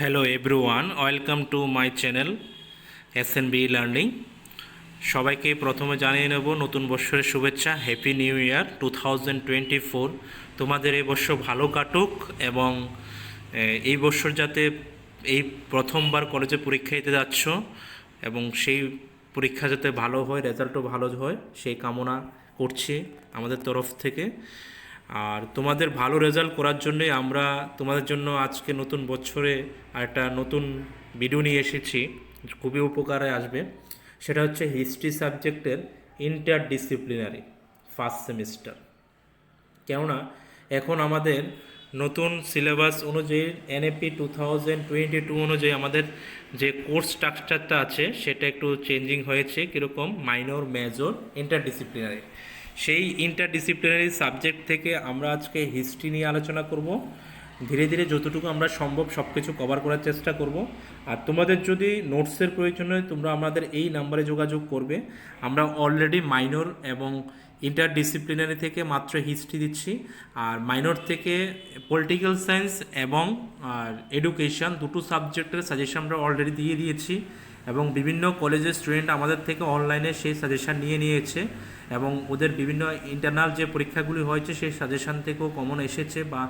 Hello everyone, welcome to my channel SNB learning. সবাইকে প্রথমে জানিয়ে নেব নতুন বছরের শুভেচ্ছা। Happy new year 2024। তোমাদের এই বছর ভালো কাটুক এবং এই বছর যাতে এই প্রথমবার কলেজে পরীক্ষা দিতে যাচ্ছ এবং সেই পরীক্ষা যাতে ভালো হয়, রেজাল্টও ভালো হয়, সেই কামনা করছি আমাদের তরফ থেকে। আর তোমাদের ভালো রেজাল্ট করার জন্যই আমরা তোমাদের জন্য আজকে নতুন বছরে আর একটা নতুন ভিডিও নিয়ে এসেছি, খুবই উপকারে আসবে। সেটা হচ্ছে হিস্ট্রি সাবজেক্টের ইন্টার ডিসিপ্লিনারি ফার্স্ট সেমিস্টার। কেননা এখন আমাদের নতুন সিলেবাস অনুযায়ী এনএপি 2022 অনুযায়ী আমাদের যে কোর্স স্ট্রাকচারটা আছে সেটা একটু চেঞ্জিং হয়েছে। কীরকম? Minor, major, interdisciplinary. সেই ইন্টারডিসিপ্লিনারি সাবজেক্ট থেকে আমরা আজকে হিস্ট্রি নিয়ে আলোচনা করব। ধীরে ধীরে যতটুকু আমরা সম্ভব সব কিছু কভার করার চেষ্টা করব। আর তোমাদের যদি নোটসের প্রয়োজন হয় তোমরা আমাদের এই নাম্বারে যোগাযোগ করবে। আমরা অলরেডি মাইনর এবং ইন্টারডিসিপ্লিনারি থেকে মাত্র হিস্ট্রি দিচ্ছি, আর মাইনর থেকে পলিটিক্যাল সায়েন্স এবং এডুকেশন দুটো সাবজেক্টের সাজেশন আমরা অলরেডি দিয়ে দিয়েছি এবং বিভিন্ন কলেজের স্টুডেন্ট আমাদের থেকে অনলাইনে সেই সাজেশান নিয়ে নিয়েছে এবং ওদের বিভিন্ন ইন্টারনাল যে পরীক্ষাগুলি হয়েছে সেই সাজেশান থেকেও কমন এসেছে, বা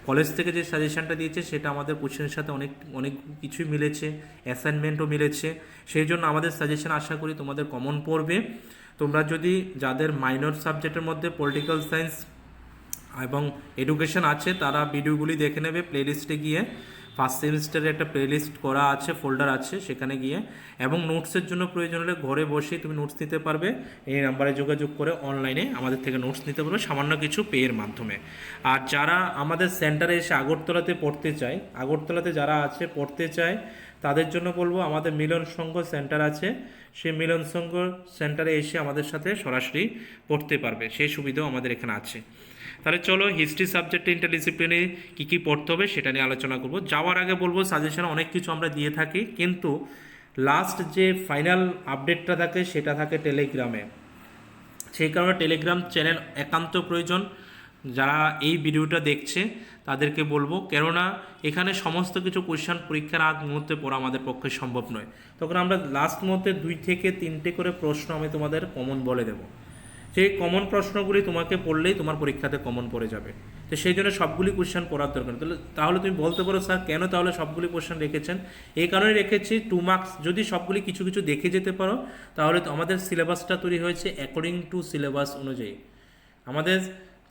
কলেজ থেকে যে সাজেশানটা দিয়েছে সেটা আমাদের কোশ্চেনের সাথে অনেক অনেক কিছুই মিলেছে, অ্যাসাইনমেন্টও মিলেছে। সেই জন্য আমাদের সাজেশান আশা করি তোমাদের কমন পড়বে। তোমরা যদি যাদের মাইনর সাবজেক্টের মধ্যে পলিটিক্যাল সায়েন্স এবং এডুকেশন আছে তারা ভিডিওগুলি দেখে নেবে প্লেলিস্টে গিয়ে। ফার্স্ট সেমিস্টারে একটা প্লেলিস্ট করা আছে, ফোল্ডার আছে, সেখানে গিয়ে। এবং নোটসের জন্য প্রয়োজন হলে ঘরে বসেই তুমি নোটস নিতে পারবে। এই নাম্বারে যোগাযোগ করে অনলাইনে আমাদের থেকে নোটস নিতে পারবে সামান্য কিছু পেয়ের মাধ্যমে। আর যারা আমাদের সেন্টারে এসে আগরতলাতে পড়তে চায়, আগরতলাতে যারা আছে পড়তে চায় তাদের জন্য বলবো আমাদের মিলন সংঘ সেন্টার আছে, সেই মিলন সংঘ সেন্টারে এসে আমাদের সাথে সরাসরি পড়তে পারবে, সেই সুবিধাও আমাদের এখানে আছে। তাহলে চলো হিস্ট্রি সাবজেক্টে ইন্টারডিসিপ্লিনারি কী কী পড়তে হবে সেটা নিয়ে আলোচনা করব। যাওয়ার আগে বলবো সাজেশন অনেক কিছু আমরা দিয়ে থাকি, কিন্তু লাস্ট যে ফাইনাল আপডেটটা থাকে সেটা থাকে টেলিগ্রামে। সেই কারণে টেলিগ্রাম চ্যানেল একান্ত প্রয়োজন। যারা এই ভিডিওটা দেখছে তাদেরকে বলবো, কেননা এখানে সমস্ত কিছু কোয়েশ্চেন পরীক্ষার আগ মুহূর্তে পড়া আমাদের পক্ষে সম্ভব নয়। তখন আমরা লাস্ট মুহূর্তে 2 থেকে 3টে করে প্রশ্ন আমি তোমাদের কমন বলে দেবো। সেই কমন প্রশ্নগুলি তোমাকে পড়লেই তোমার পরীক্ষাতে কমন পড়ে যাবে। তো সেই জন্য সবগুলি কোশ্চেন পড়ার দরকার। তাহলে তুমি বলতে পারো স্যার কেন তাহলে সবগুলি কোশ্চেন রেখেছেন? এই কারণে রেখেছি 2 মার্কস যদি সবগুলি কিছু কিছু দেখে যেতে পারো তাহলে তো আমাদের সিলেবাসটা তৈরি হয়েছে অ্যাকর্ডিং টু সিলেবাস অনুযায়ী। আমাদের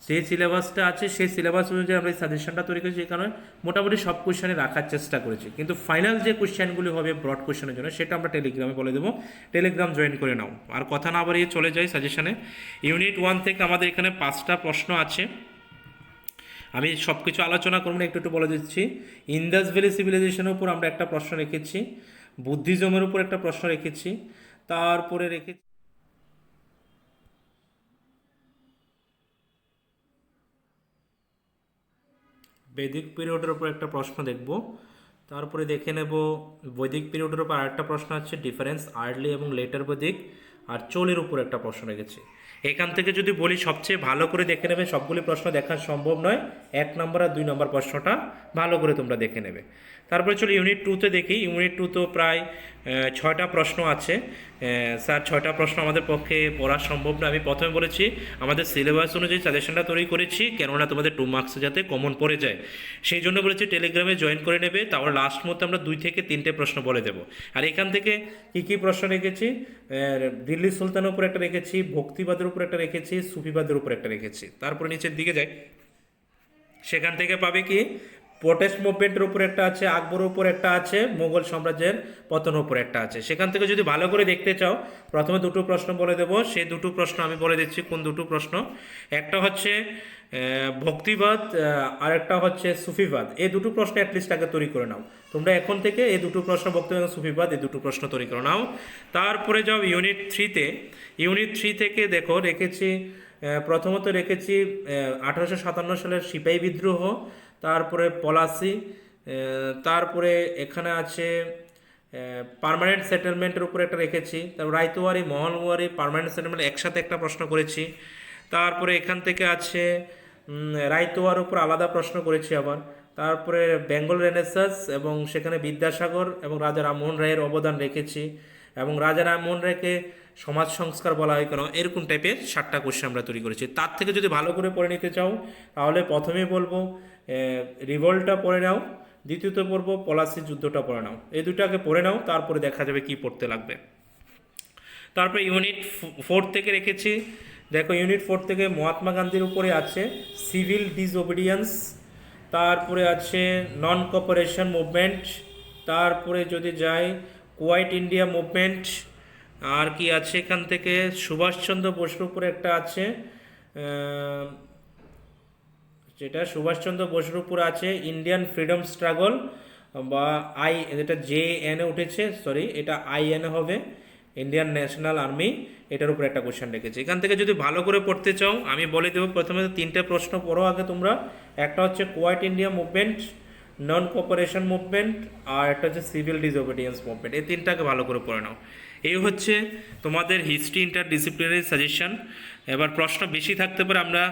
যে সিলেবাসটা আছে সেই সিলেবাস অনুযায়ী আমরা এই সাজেশনটা তৈরি করেছি, এই কারণে মোটামুটি সব কোশ্চেনে রাখার চেষ্টা করেছি। কিন্তু ফাইনাল যে কোশ্চেনগুলি হবে ব্রড কোশ্চেনের জন্য সেটা আমরা টেলিগ্রামে বলে দেবো, টেলিগ্রাম জয়েন করে নাও। আর কথা না বাড়িয়ে চলে যাই সাজেশনে। ইউনিট 1 থেকে আমাদের এখানে 5টা প্রশ্ন আছে। আমি সব কিছু আলোচনা করবো না, একটু একটু বলে দিচ্ছি। ইন্দাস ভ্যালি সিভিলাইজেশনের উপর আমরা একটা প্রশ্ন রেখেছি, বুদ্ধিজমের উপর একটা প্রশ্ন রেখেছি, তারপরে রেখেছি বৈদিক পিরিয়ডের উপর একটা প্রশ্ন দেখব। তারপরে দেখে নেব বৈদিক পিরিয়ডের উপর আরেকটা প্রশ্ন আছে, ডিফারেন্স আর্লি এবং লেটার বৈদিক। আর চোলের উপর একটা প্রশ্ন রেখেছি। এখান থেকে যদি বলি সবচেয়ে ভালো করে দেখে নেবে, সবগুলি প্রশ্ন দেখা সম্ভব নয়, 1 নম্বর আর 2 নম্বর প্রশ্নটা ভালো করে তোমরা দেখে নেবে। তারপরে চলো ইউনিট 2তে দেখি। ইউনিট 2 তো প্রায় 6টা প্রশ্ন আছে। স্যার 6টা প্রশ্ন আমাদের পক্ষে পড়া সম্ভব না। আমি প্রথমে বলেছি আমাদের সিলেবাস অনুযায়ী সাজেশনটা তৈরি করেছি, কেননা তোমাদের 2 মার্কসে যাতে কমন পড়ে যায় সেই জন্য বলেছি টেলিগ্রামে জয়েন করে নেবে। তারপর লাস্ট মধ্যে আমরা 2 থেকে 3টে প্রশ্ন বলে দেবো। আর এখান থেকে কী কী প্রশ্ন রেখেছি, দিল্লি সুলতানের উপর একটা রেখেছি, ভক্তিবাদের উপর একটা রেখেছি, সুফিবাদের উপর একটা রেখেছি। তারপরে নিচের দিকে যাই, সেখান থেকে পাবে কি প্রোটেস্ট মুভমেন্টের উপর একটা আছে, আকবরের উপর একটা আছে, মোগল সাম্রাজ্যের পতনের উপর একটা আছে। সেখান থেকে যদি ভালো করে দেখতে চাও প্রথমে 2টো প্রশ্ন বলে দেবো। সেই 2টো প্রশ্ন আমি বলে দিচ্ছি কোন 2টো প্রশ্ন। একটা হচ্ছে ভক্তিবাদ, আর একটা হচ্ছে সুফিবাদ। এই 2টো প্রশ্ন অ্যাটলিস্ট আগে তৈরি করে নাও তোমরা এখন থেকে। এই 2টো প্রশ্ন ভক্তিবাদ এবং সুফিবাদ এই 2টো প্রশ্ন তৈরি করে নাও। তারপরে যাও ইউনিট 3তে। ইউনিট 3 থেকে দেখো রেখেছি, প্রথমত রেখেছি 1857 সালের সিপাহী বিদ্রোহ, তারপরে পলাশি, তারপরে এখানে আছে পার্মানেন্ট সেটেলমেন্টের উপরে একটা রেখেছি, তারপর রায়তওয়ারি, মহলওয়ারি, পার্মানেন্ট সেটেলমেন্ট একসাথে একটা প্রশ্ন করেছি। তারপরে এখান থেকে আছে রায়তওয়ার উপর আলাদা প্রশ্ন করেছি আবার। তারপরে বেঙ্গল রেনেসাস এবং সেখানে বিদ্যাসাগর এবং রাজা রামমোহন রায়ের অবদান রেখেছি, এবং রাজা রামমোহন রায়কে সমাজ সংস্কার বলা হয় কেন, এরকম টাইপের 7টা কোশ্চেন আমরা তৈরি করেছি। তার থেকে যদি ভালো করে পড়ে নিতে চাও তাহলে প্রথমেই বলবো রিভল্টটা পড়ে নাও, দ্বিতীয়ত পড়বো পলাশির যুদ্ধটা পড়ে নাও। এই দুটাকে পড়ে নাও, তারপরে দেখা যাবে কি পড়তে লাগবে। তারপরে ইউনিট 4 থেকে রেখেছি, দেখো ইউনিট 4 থেকে মহাত্মা গান্ধীর উপরে আছে সিভিল ডিসওবিডিয়েন্স, তারপরে আছে নন কোঅপারেশন মুভমেন্ট, তারপরে যদি যাই কোয়াইট ইন্ডিয়া মুভমেন্ট, আর কি আছে এখান থেকে সুভাষচন্দ্র বসুর উপরে একটা আছে, যেটা সুভাষচন্দ্র বসুর উপর আছে ইন্ডিয়ান ফ্রিডম স্ট্রাগল, বা যেটা JN উঠেছে, সরি এটা IN হবে, ইন্ডিয়ান ন্যাশনাল আর্মি, এটার উপর একটা কোশ্চেন রেখেছি। এখান থেকে যদি ভালো করে পড়তে চাও আমি বলে দেবো, প্রথমে 3টে প্রশ্ন পড়ো আগে তোমরা। একটা হচ্ছে quit India movement, non cooperation movement, আর একটা হচ্ছে সিভিল ডিসওবিডিয়েন্স মুভমেন্ট। এই 3টাকে ভালো করে পড়ে নাও। এই হচ্ছে তোমাদের হিস্ট্রি ইন্টারডিসিপ্লিনারি সাজেশন। এবার প্রশ্ন বেশি থাকতে পারে, আমরা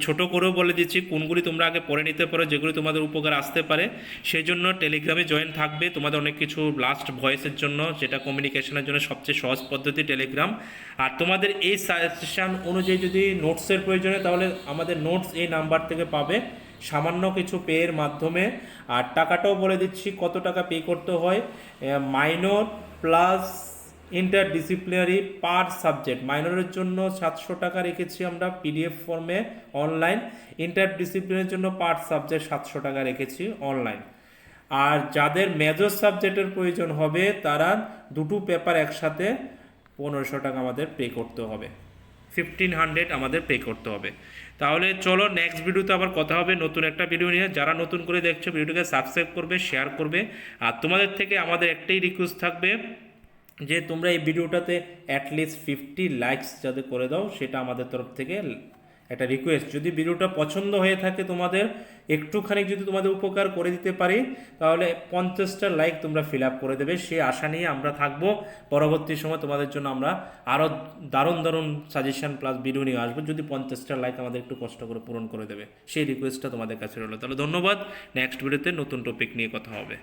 ছোট করেও বলে দিচ্ছি কোনগুলি তোমরা আগে পড়ে নিতে পারো, যেগুলি তোমাদের উপকার আসতে পারে। সেই জন্য টেলিগ্রামে জয়েন থাকবে, তোমাদের অনেক কিছু লাস্ট ভয়েসের জন্য, যেটা কমিউনিকেশনের জন্য সবচেয়ে সহজ পদ্ধতি টেলিগ্রাম। আর তোমাদের এই সাজেশন অনুযায়ী যদি নোটসের প্রয়োজন হয় তাহলে আমাদের নোটস এই নাম্বার থেকে পাবে, সামান্য কিছু পেয়ের মাধ্যমে। আর টাকাটাও বলে দিচ্ছি কত টাকা পে করতে হয়, minor plus interdisciplinary per subject. মাইনরের জন্য 700 টাকা রেখেছি আমরা PDF ফর্মে অনলাইন, ইন্টারডিসিপ্লিনারির জন্য পার সাবজেক্ট 700 টাকা রেখেছি অনলাইন। আর যাদের মেজর সাবজেক্টের প্রয়োজন হবে তারা দুটো পেপার একসাথে 1500 টাকা আমাদের পে করতে হবে, 1500 আমাদের পে করতে হবে। তাহলে চলো নেক্সট ভিডিওতে আবার কথা হবে নতুন একটা ভিডিও নিয়ে। যারা নতুন করে দেখছো ভিডিওটাকে সাবস্ক্রাইব করবে, শেয়ার করবে। আর তোমাদের থেকে আমাদের একটাই রিকোয়েস্ট থাকবে যে তোমরা এই ভিডিওটাতে অ্যাটলিস্ট 50 লাইকস যাতে করে দাও, সেটা আমাদের তরফ থেকে একটা রিকোয়েস্ট। যদি ভিডিওটা পছন্দ হয়ে থাকে তোমাদের, একটুখানি যদি তোমাদের উপকার করে দিতে পারি তাহলে 50টা লাইক তোমরা ফিল আপ করে দেবে, সেই আশা নিয়ে আমরা থাকবো। পরবর্তী সময় তোমাদের জন্য আমরা আরও দারুণ দারুণ সাজেশন প্লাস ভিডিও নিয়ে আসবো, যদি 50টা লাইক আমাদের একটু কষ্ট করে পূরণ করে দেবে, সেই রিকোয়েস্টটা তোমাদের কাছে রইলো। তাহলে ধন্যবাদ, নেক্সট ভিডিওতে নতুন টপিক নিয়ে কথা হবে।